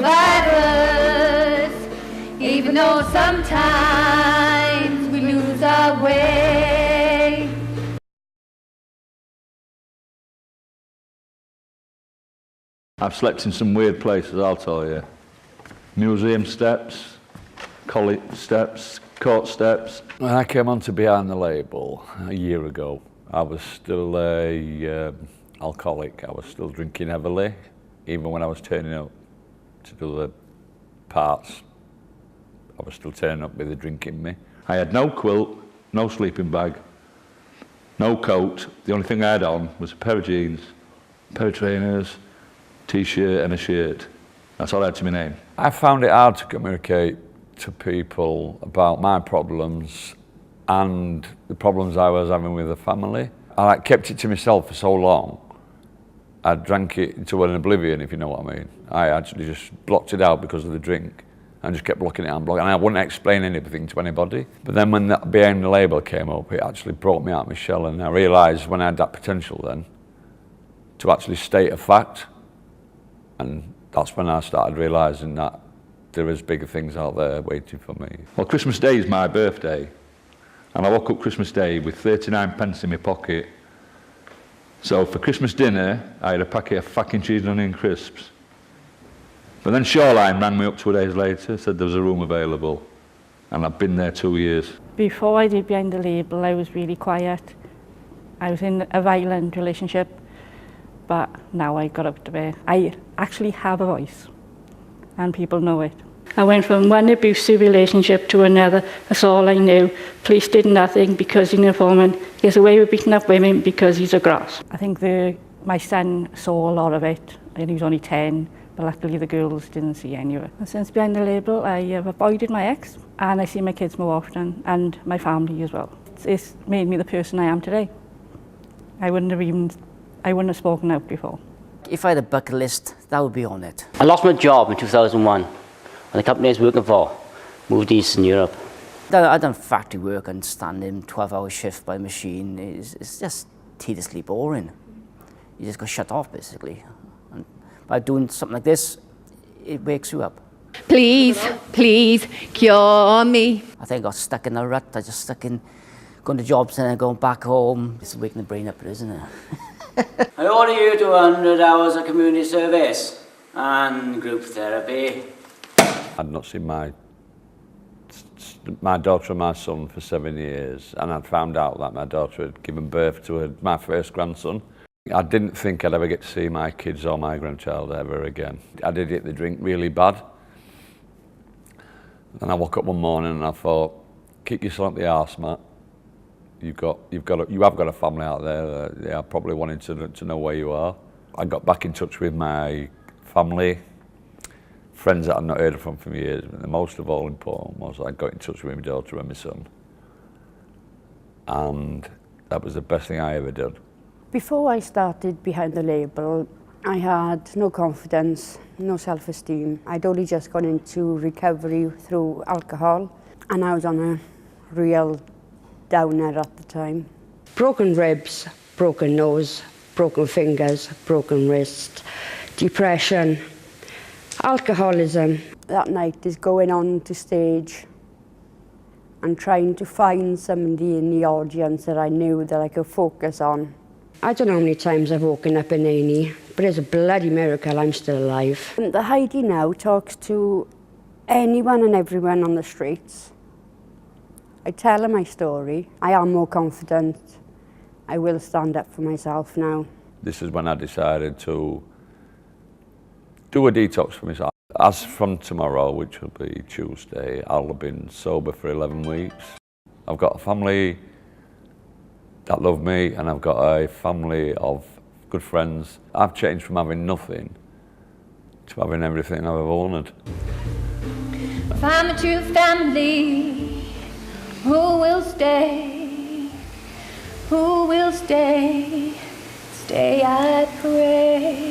survivors, even though sometimes we lose our way. I've slept in some weird places, I'll tell you. Museum steps, college steps, court steps. When I came on to Behind the Label a year ago, I was still a alcoholic. I was still drinking heavily, even when I was turning up to do the parts. I was still turning up with the drink in me. I had no quilt, no sleeping bag, no coat. The only thing I had on was a pair of jeans, a pair of trainers, t-shirt and a shirt. That's all I had to my name. I found it hard to communicate to people about my problems and the problems I was having with the family. I kept it to myself for so long. I drank it into an oblivion, if you know what I mean. I actually just blocked it out because of the drink and just kept blocking it out and blocking it. And I wouldn't explain anything to anybody. But then when that Behind the Label came up, it actually brought me out of my shell, and I realised when I had that potential then to actually state a fact. And that's when I started realising that there is bigger things out there waiting for me. Well, Christmas Day is my birthday, and I woke up Christmas Day with 39 pence in my pocket. So for Christmas dinner, I had a packet of fucking cheese and onion crisps. But then Shoreline rang me up 2 days later, said there was a room available, and I've been there 2 years. Before I did Behind the Label, I was really quiet. I was in a violent relationship. But now I got up to it. I actually have a voice, and people know it. I went from one abusive relationship to another. That's all I knew. Police did nothing because he's an informant. He gets away with beating up women because he's a gross. I think my son saw a lot of it, and he was only 10, but luckily the girls didn't see any of it. And since Behind the Label, I have avoided my ex, and I see my kids more often, and my family as well. It's made me the person I am today. I wouldn't have spoken out before. If I had a bucket list, that would be on it. I lost my job in 2001 when the company I was working for moved to Eastern Europe. I've done factory work and standing 12-hour shifts by machine. It's just tediously boring. You just got shut off, basically. And by doing something like this, it wakes you up. Please, please, cure me. I think I got stuck in a rut. I just stuck in going to jobs and then going back home. It's waking the brain up, isn't it? I order you 200 hours of community service and group therapy. I'd not seen my daughter and my son for 7 years, and I'd found out that my daughter had given birth to my first grandson. I didn't think I'd ever get to see my kids or my grandchild ever again. I did hit the drink really bad. And I woke up one morning and I thought, kick yourself up the arse, Matt. You have got a family out there. They are probably wanting to know where you are. I got back in touch with my family, friends that I'd not heard from for years. And the most of all important was I got in touch with my daughter and my son. And that was the best thing I ever did. Before I started Behind the Label, I had no confidence, no self-esteem. I'd only just gone into recovery through alcohol, and I was on a real downer at the time. Broken ribs, broken nose, broken fingers, broken wrist, depression, alcoholism. That night is going on to stage and trying to find somebody in the audience that I knew that I could focus on. I don't know how many times I've woken up in A&E, but it's a bloody miracle I'm still alive. And the Heidi now talks to anyone and everyone on the streets. I tell her my story. I am more confident. I will stand up for myself now. This is when I decided to do a detox for myself. As from tomorrow, which will be Tuesday, I'll have been sober for 11 weeks. I've got a family that love me, and I've got a family of good friends. I've changed from having nothing to having everything I've ever wanted. Find the true family. Who will stay? Who will stay? Stay, I pray.